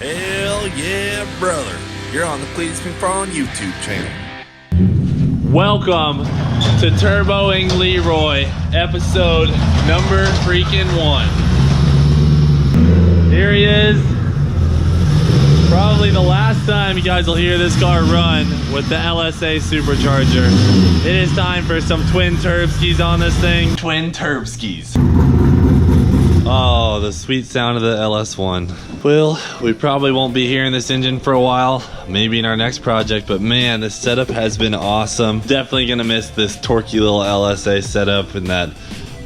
Hell yeah, brother. You're on the Cleetus McFarland YouTube channel. Welcome to Turbocharging Leroy, episode number freaking 1. Here he is. Probably the last time you guys will hear this car run with the LSA supercharger. It is time for some twin turbskis on this thing. Twin turbskis. Oh, the sweet sound of the LS1. Well, we probably won't be hearing this engine for a while, maybe in our next project, but man, this setup has been awesome. Definitely gonna miss this torquey little LSA setup and that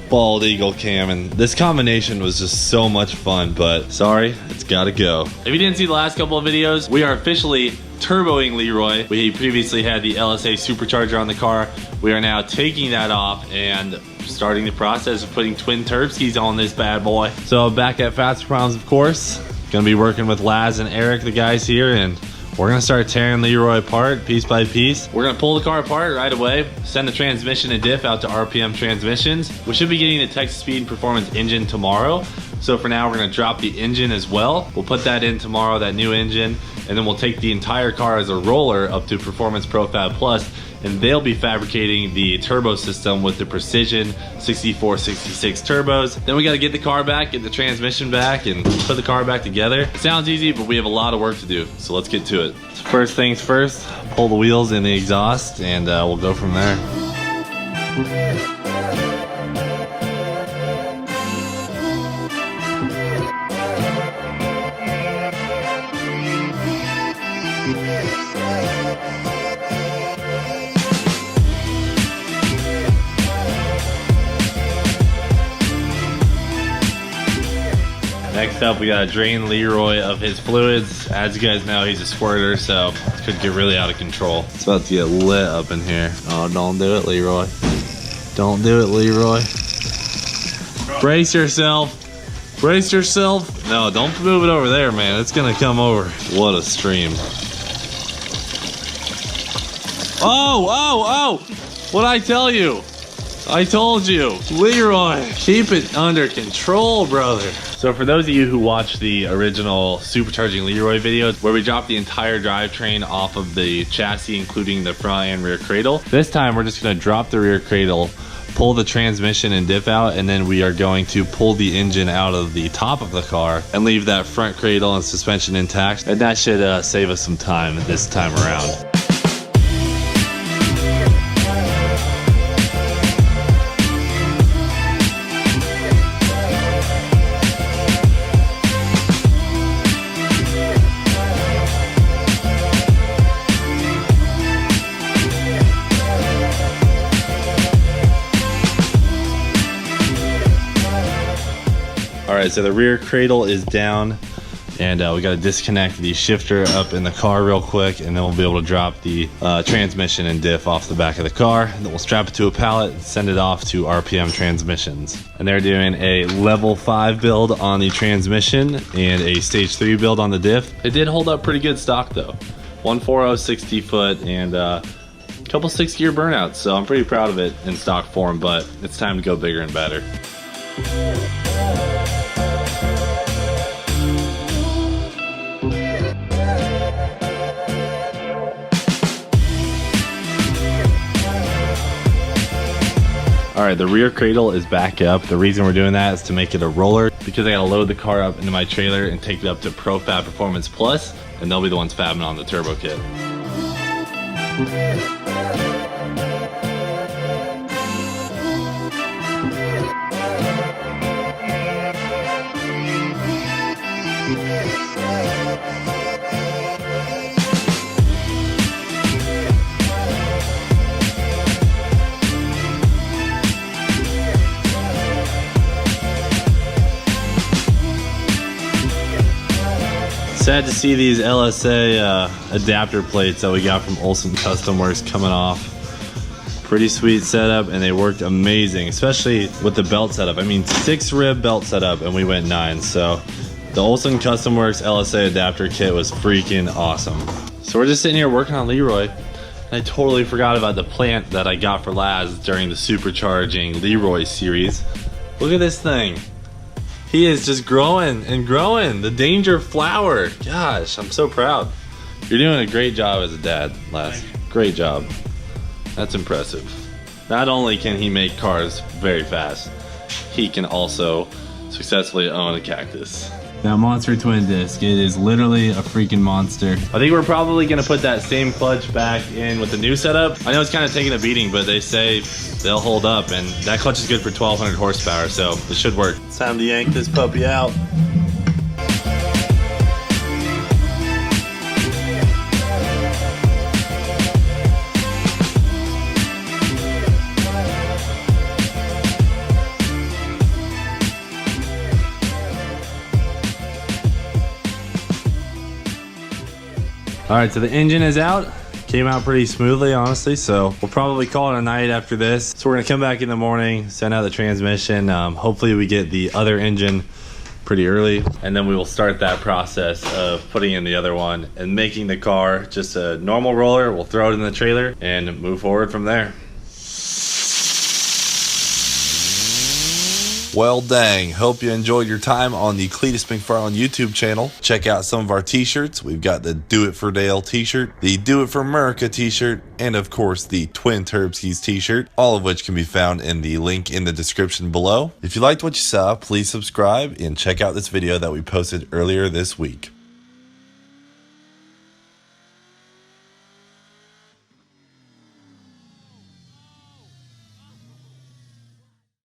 bald eagle cam, and this combination was just so much fun, but sorry, it's gotta go. If you didn't see the last couple of videos, we are officially turboing Leroy. We previously had the LSA supercharger on the car. We are now taking that off and starting the process of putting twin turbskis on this bad boy. So back at Fasterproms, of course, gonna be working with Laz and Eric, the guys here, and we're gonna start tearing Leroy apart piece by piece. We're gonna pull the car apart right away, send the transmission and diff out to RPM Transmissions. We should be getting the Texas Speed and Performance engine tomorrow. So for now, we're gonna drop the engine as well. We'll put that in tomorrow, that new engine, and then we'll take the entire car as a roller up to Performance ProFab Plus, and they'll be fabricating the turbo system with the Precision 6466 turbos. Then we gotta get the car back, get the transmission back, and put the car back together. It sounds easy, but we have a lot of work to do, so let's get to it. First things first, pull the wheels in the exhaust, and we'll go from there. Next up, we gotta drain Leroy of his fluids. As you guys know, he's a squirter, so it could get really out of control. It's about to get lit up in here. Oh, don't do it, Leroy. Don't do it, Leroy. Brace yourself. Brace yourself. No, don't move it over there, man. It's gonna come over. What a stream. Oh! What'd I tell you? I told you. Leroy, keep it under control, brother. So for those of you who watched the original Supercharging Leroy video, where we dropped the entire drivetrain off of the chassis, including the front and rear cradle, this time we're just gonna drop the rear cradle, pull the transmission and diff out, and then we are going to pull the engine out of the top of the car and leave that front cradle and suspension intact. And that should save us some time this time around. Alright, so the rear cradle is down, and we got to disconnect the shifter up in the car real quick, and then we'll be able to drop the transmission and diff off the back of the car. And then we'll strap it to a pallet and send it off to RPM Transmissions. And they're doing a level 5 build on the transmission and a stage 3 build on the diff. It did hold up pretty good stock though. 140 60 foot and a couple 6-gear burnouts, so I'm pretty proud of it in stock form, but it's time to go bigger and better. Alright, the rear cradle is back up. The reason we're doing that is to make it a roller, because I gotta load the car up into my trailer and take it up to ProFab Performance Plus, and they'll be the ones fabbing on the turbo kit. Sad to see these LSA adapter plates that we got from Olson Custom Works coming off. Pretty sweet setup, and they worked amazing, especially with the belt setup. I mean, 6 rib belt setup, and we went 9. So the Olson Custom Works LSA adapter kit was freaking awesome. So we're just sitting here working on Leroy. I totally forgot about the plant that I got for Laz during the Supercharging Leroy series. Look at this thing. He is just growing and growing. The danger flower. Gosh, I'm so proud. You're doing a great job as a dad, Les. Great job. That's impressive. Not only can he make cars very fast, he can also successfully own a cactus. That monster twin disc, it is literally a freaking monster. I think we're probably gonna put that same clutch back in with the new setup. I know it's kind of taking a beating, but they say they'll hold up, and that clutch is good for 1200 horsepower, so it should work. It's time to yank this puppy out. All right, so the engine is out. Came out pretty smoothly, honestly, so we'll probably call it a night after this. So we're gonna come back in the morning, send out the transmission. Hopefully we get the other engine pretty early, and then we will start that process of putting in the other one and making the car just a normal roller. We'll throw it in the trailer and move forward from there. Well, dang. Hope you enjoyed your time on the Cleetus McFarland YouTube channel. Check out some of our t-shirts. We've got the Do It for Dale t-shirt, the Do It for America t-shirt, and of course the Twin Turbskis t-shirt, all of which can be found in the link in the description below. If you liked what you saw, please subscribe and check out this video that we posted earlier this week.